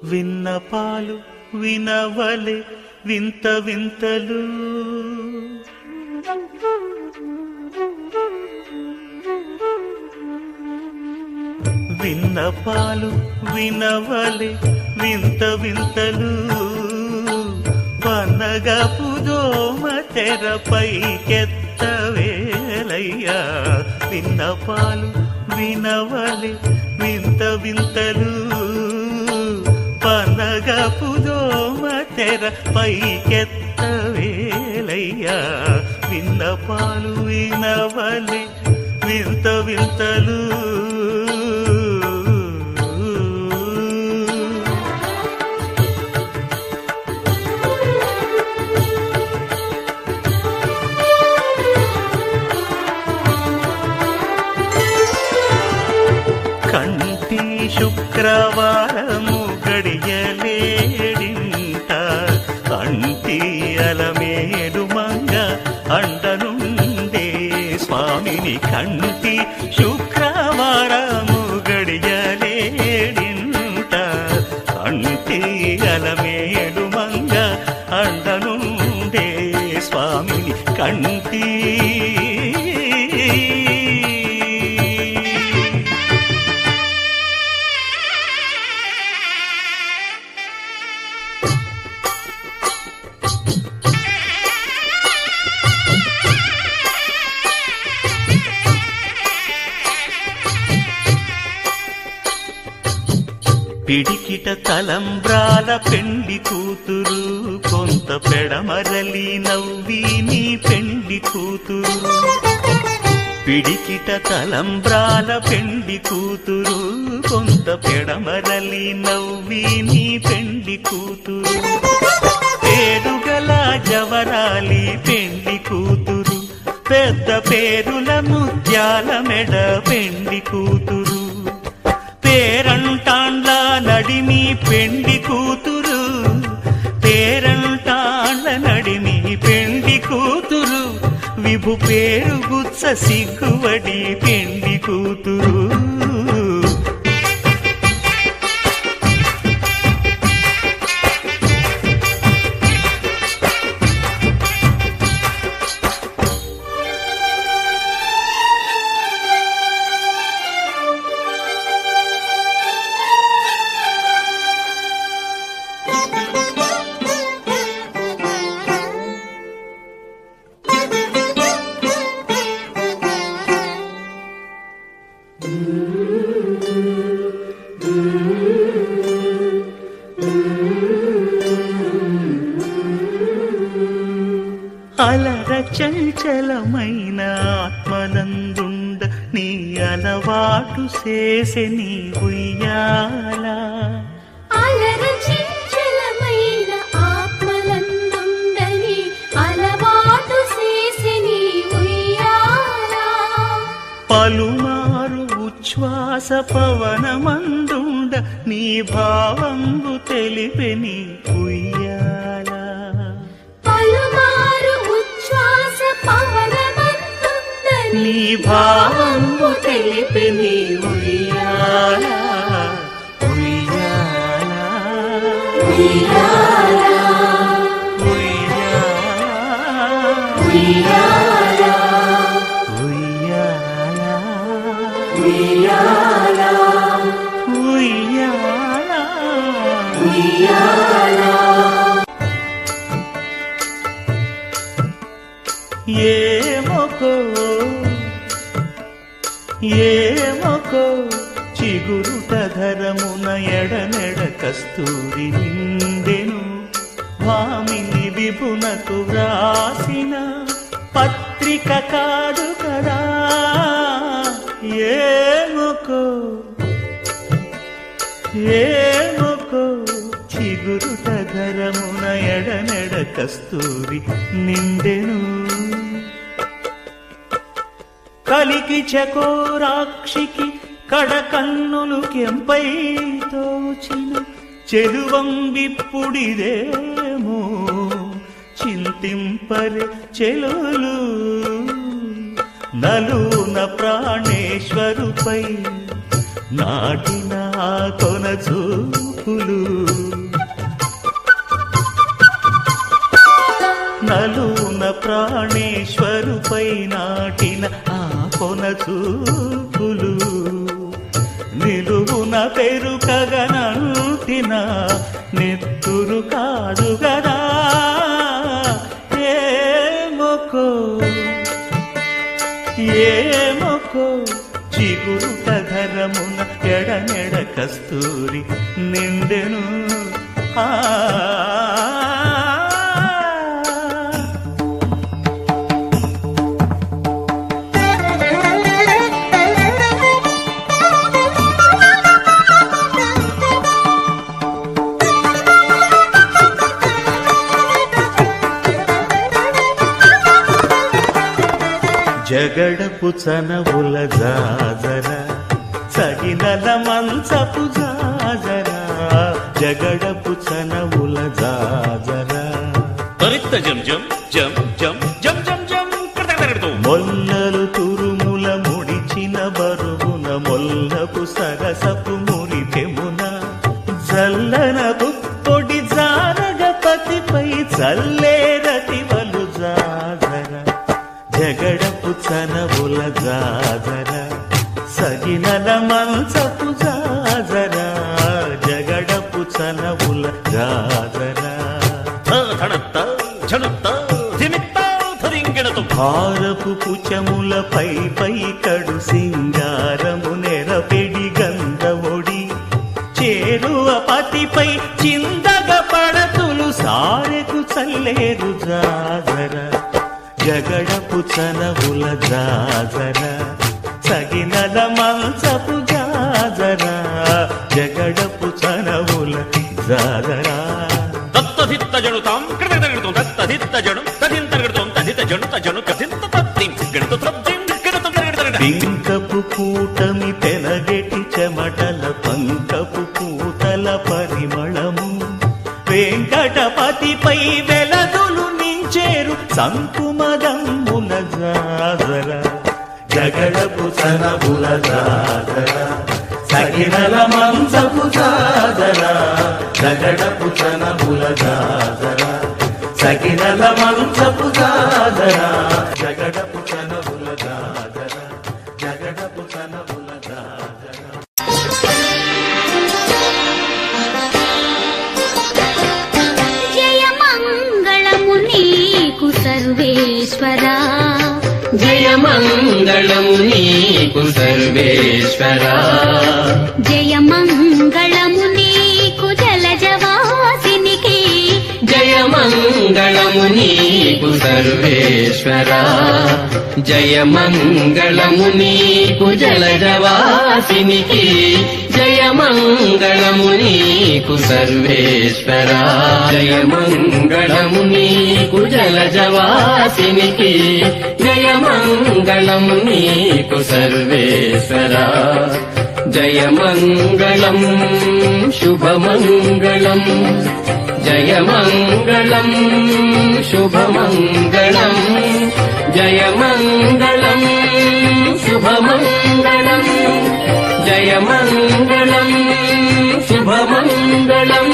విన్నపాలు వినవలే వింత వింతలు విన్నపాలు వినవలే వింత వింతలు వనగపు దోమ తెరపైకెత్తవేలయ్యా విన్నపాలు వినవలే వింత వింతలు వనగపు దోమ తెరపైకెత్తవేలయ్యా విన్నపాలు వినవలే వింత వింతలు కంటి శుక్రవారము గడియలేడింట కంటి అలమేడు మంగ అండనుండే స్వామిని కంటి శుక్రవారము గడియలేడింట కంటి అలమేడు మంగ అండనుండే స్వామిని కంటి పిడికిట తలంబ్రాల పెండి కూతురు కొంత పెడమరలి నవ్వి నీ పెండి కూతురు పిడికిట తలంబ్రాల పెండి కూతురు కొంత పెడమరలి నవ్వి నీ పెండి కూతురు పేరుగల జవరాలి పెండి కూతురు పెద్ద పేరుల ముత్యాల మెడ పెండి కూతురు పేరంటాండ్ల నడిమి పెండి కూతురు పేరంటాండ్ల నడిమి పెండి కూతురు విభు పేరు గుత్స సిగ్గువడి పెండి కూతురు అలర చంచలమైన ఆత్మనందుండ నీ అలవాటు చేసే నీ ఉయ్యాల అలర చంచలమైన ఆత్మనందుండ నీ అలవాటు చేసే నీ ఉయ్యాల పలుమారు ఉచ్ఛ్వాస పవనమందుండ నీ భావంబు తెలిపే నీ ఉయ్యాల పలుమారు ఉచ్ఛ్వాస పవనమందుండ నీ భావంబు తెలిపే నీ ఉయ్యాల ఉయ్యాల ఉయ్యాల ఉయ్యాల ఉయ్యాల ఉయ్యాల ఉయ్యాల ఏమొకో చిగురుట ధరమున ఎడనెడ కస్తూరి నిండెను భామిని విభునకు వ్రాసిన పత్రిక కాదు కదా ఏమొకో చిగురుట ధరమున ఎడనెడ కస్తూరి నిండెను కలికి చకోరాక్షికి కడకన్నులు కెంపై తోచిన చెలువంబిప్పుడిదేమో చింతింపరే చెలులు నలున ప్రాణేశ్వరుపై నాటిన కొన చూపులు ప్రాణేశ్వరుపై నాటిన ఆ కొన చూపులు నిలువున పెరుకగనంటిన నెత్తురు కాదు గదా ఏమొకో చిగురు కధరమున ఎడనెడ కస్తూరి నిండెను ఆ జగడపు చనవుల జాజర సగినల మంచపు జాజర జగడపు చనవుల జాజర త్వరిత జం జం జం జం జం జం జం కడతగడతో మొల్లలు తురుముల ముడిచిన బరువున మొల్లపు సరసపు మురిపెమున జల్లనపు పొడి జారగపతిపై చల్లేరతివలు జాజర జగడపు చనవుల జాజర సగినల మంచపు జాజర జగడపు చనవుల జాజర ధనత్త ఝనుత్త ధిమిత్త ధరింగిణతో భారపు పుచములపై పై కడు సింగారము నెరపెడి గంధముడి చేరువ పతిపై చిందగ పడతులు సారెకు చల్లేరు జాజర జగడపు చనవుల జాజర సగినల మంచపు జాజర జగడపు చనవుల జాజర దత్తధిత్త జనుతాం కడతగడతో దత్తధిత్త జను తదింతగడతో తదిత జను తజను కథింత తత్తిం గణిత త్రబ్దిం గణిత తగడతగడ పింకపు కూటమి పెనగెటి చెమటల పంకపు కూతల పరిమళము వెంకటపతిపై వెలదులు నించేరు సంకుమదమ్ముల జాజర జగడపు చనవుల జాజర సగినల మంచపు జాజర జగడపు చనవుల జాజర సగినల మంచపు జాజర జగడపు చనవుల జాజర జగడపు చనవుల జాజర జయ మంగళము నీకు సర్వేశ్వరా జయ మంగళము నీకు సర్వేశ్వరా జయ మంగళము నీకు జలజవాసినికి జయ మంగళము నీకు సర్వేశ్వరా జయ మంగళము నీకు జలజవాసినికి జయ మంగళము నీకు సర్వేశ్వరా జయ మంగళము నీకు జలజవాసినికి జయ మంగళము నీకు సర్వేశ్వరా జయ మంగళం శుభమంగళం జయ మంగళం శుభమంగళం జయ మంగళం శుభమంగళం జయ మంగళం శుభమంగళం